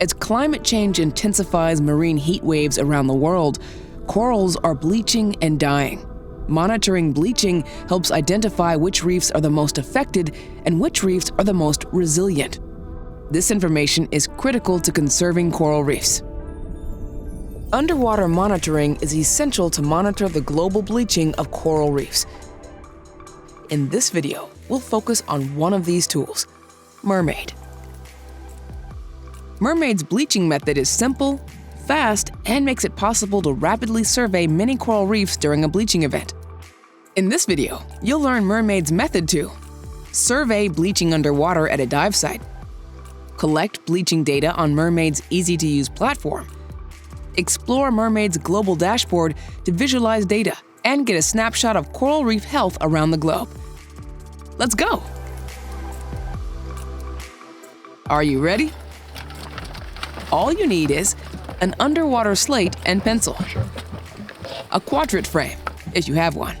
As climate change intensifies marine heat waves around the world, corals are bleaching and dying. Monitoring bleaching helps identify which reefs are the most affected and which reefs are the most resilient. This information is critical to conserving coral reefs. Underwater monitoring is essential to monitor the global bleaching of coral reefs. In this video, we'll focus on one of these tools, MERMAID. MERMAID's bleaching method is simple, fast, and makes it possible to rapidly survey many coral reefs during a bleaching event. In this video, you'll learn MERMAID's method to survey bleaching underwater at a dive site, collect bleaching data on MERMAID's easy-to-use platform, explore MERMAID's global dashboard to visualize data and get a snapshot of coral reef health around the globe. Let's go! Are you ready? All you need is an underwater slate and pencil, a quadrant frame, if you have one.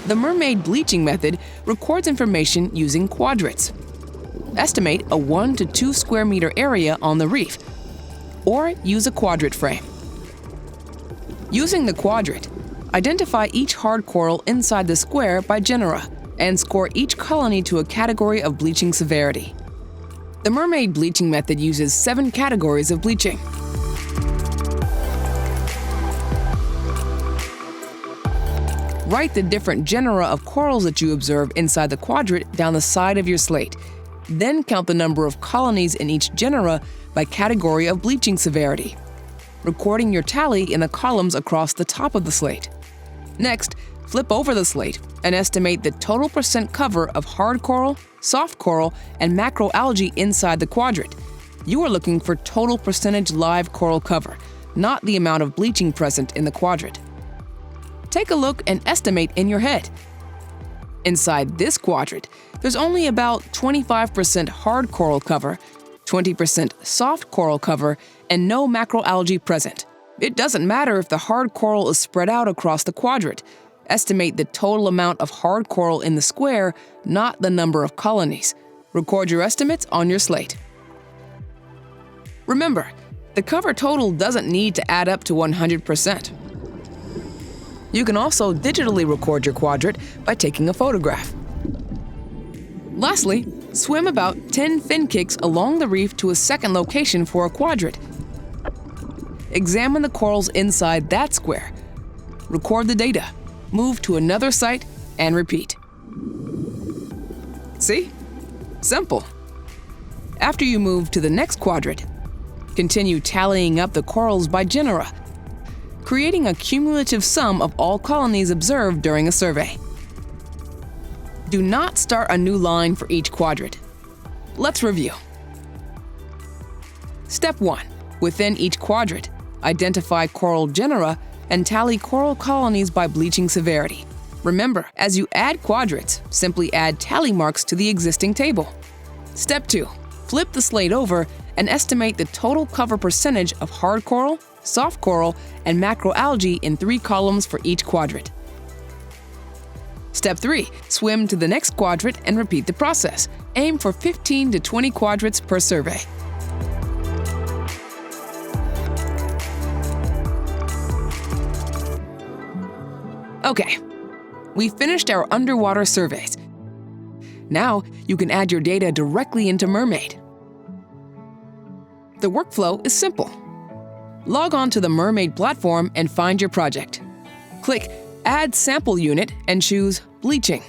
The MERMAID bleaching method records information using quadrants. Estimate a 1 to 2 square meter area on the reef, or use a quadrant frame. Using the quadrant, identify each hard coral inside the square by genera and score each colony to a category of bleaching severity. The MERMAID bleaching method uses 7 categories of bleaching. Write the different genera of corals that you observe inside the quadrant down the side of your slate. Then count the number of colonies in each genera by category of bleaching severity, recording your tally in the columns across the top of the slate. Next, flip over the slate and estimate the total percent cover of hard coral, soft coral, and macroalgae inside the quadrant. You are looking for total percentage live coral cover, not the amount of bleaching present in the quadrant. Take a look and estimate in your head. Inside this quadrant, there's only about 25% hard coral cover, 20% soft coral cover, and no macroalgae present. It doesn't matter if the hard coral is spread out across the quadrant. Estimate the total amount of hard coral in the square, not the number of colonies. Record your estimates on your slate. Remember, the cover total doesn't need to add up to 100%. You can also digitally record your quadrant by taking a photograph. Lastly, swim about 10 fin kicks along the reef to a second location for a quadrant. Examine the corals inside that square. Record the data. Move to another site and repeat. See? Simple. After you move to the next quadrant, continue tallying up the corals by genera, creating a cumulative sum of all colonies observed during a survey. Do not start a new line for each quadrant. Let's review. Step 1. Within each quadrant, identify coral genera and tally coral colonies by bleaching severity. Remember, as you add quadrants, simply add tally marks to the existing table. Step 2. Flip the slate over and estimate the total cover percentage of hard coral, soft coral, and macroalgae in 3 columns for each quadrant. Step 3. Swim to the next quadrant and repeat the process. Aim for 15 to 20 quadrants per survey. Okay, we finished our underwater surveys. Now you can add your data directly into MERMAID. The workflow is simple. Log on to the MERMAID platform and find your project. Click Add Sample Unit and choose Bleaching.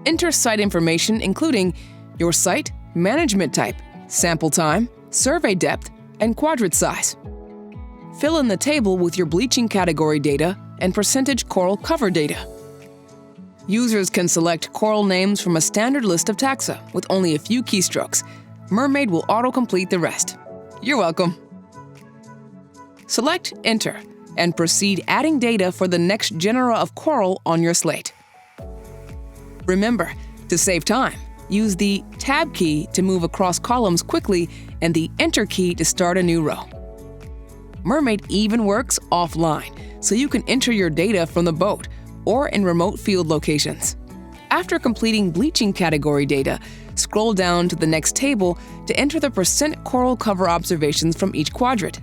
Enter site information including your site, management type, sample time, survey depth, and quadrant size. Fill in the table with your bleaching category data and percentage coral cover data. Users can select coral names from a standard list of taxa with only a few keystrokes. MERMAID will auto-complete the rest. You're welcome. Select Enter and proceed adding data for the next genera of coral on your slate. Remember, to save time, use the Tab key to move across columns quickly and the Enter key to start a new row. MERMAID even works offline, so you can enter your data from the boat or in remote field locations. After completing bleaching category data, scroll down to the next table to enter the percent coral cover observations from each quadrant.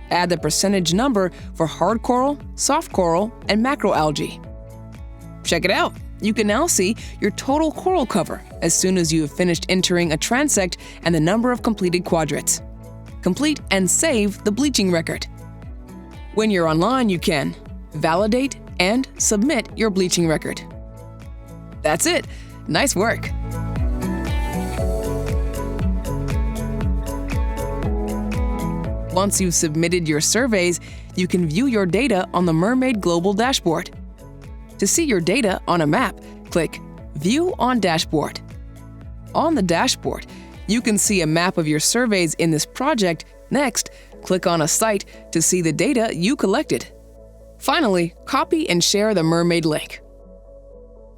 Add the percentage number for hard coral, soft coral, and macroalgae. Check it out! You can now see your total coral cover as soon as you have finished entering a transect and the number of completed quadrants. Complete and save the bleaching record. When you're online, you can validate and submit your bleaching record. That's it. Nice work. Once you've submitted your surveys, you can view your data on the MERMAID Global Dashboard. To see your data on a map, click View on Dashboard. On the dashboard, you can see a map of your surveys in this project. Next, click on a site to see the data you collected. Finally, copy and share the MERMAID link.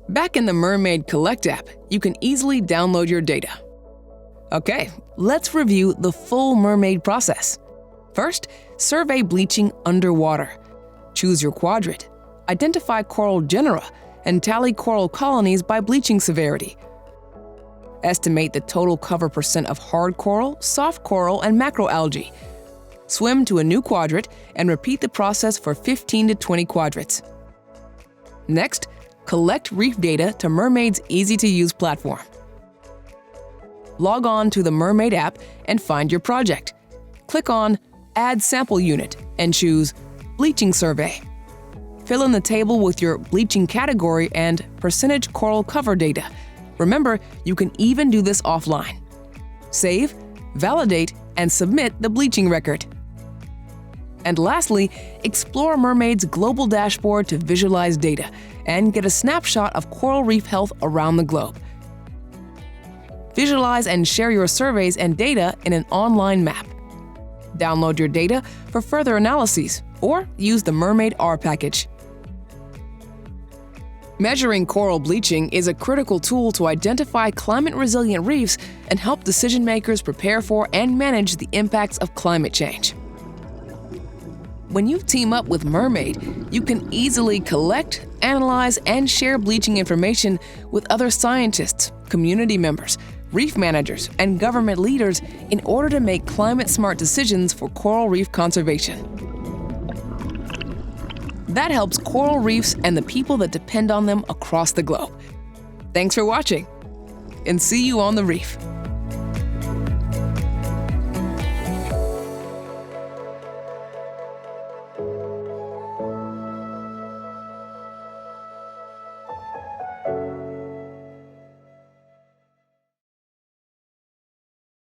Back in the MERMAID Collect app, you can easily download your data. Okay, let's review the full MERMAID process. First, survey bleaching underwater. Choose your quadrant. Identify coral genera and tally coral colonies by bleaching severity. Estimate the total cover percent of hard coral, soft coral, and macroalgae. Swim to a new quadrant and repeat the process for 15 to 20 quadrants. Next, collect reef data to MERMAID's easy-to-use platform. Log on to the MERMAID app and find your project. Click on Add Sample Unit and choose Bleaching Survey. Fill in the table with your bleaching category and percentage coral cover data. Remember, you can even do this offline. Save, validate, and submit the bleaching record. And lastly, explore MERMAID's global dashboard to visualize data and get a snapshot of coral reef health around the globe. Visualize and share your surveys and data in an online map. Download your data for further analyses or use the MERMAID R package. Measuring coral bleaching is a critical tool to identify climate-resilient reefs and help decision-makers prepare for and manage the impacts of climate change. When you team up with MERMAID, you can easily collect, analyze, and share bleaching information with other scientists, community members, reef managers, and government leaders in order to make climate-smart decisions for coral reef conservation. That helps coral reefs and the people that depend on them across the globe. Thanks for watching, and see you on the reef.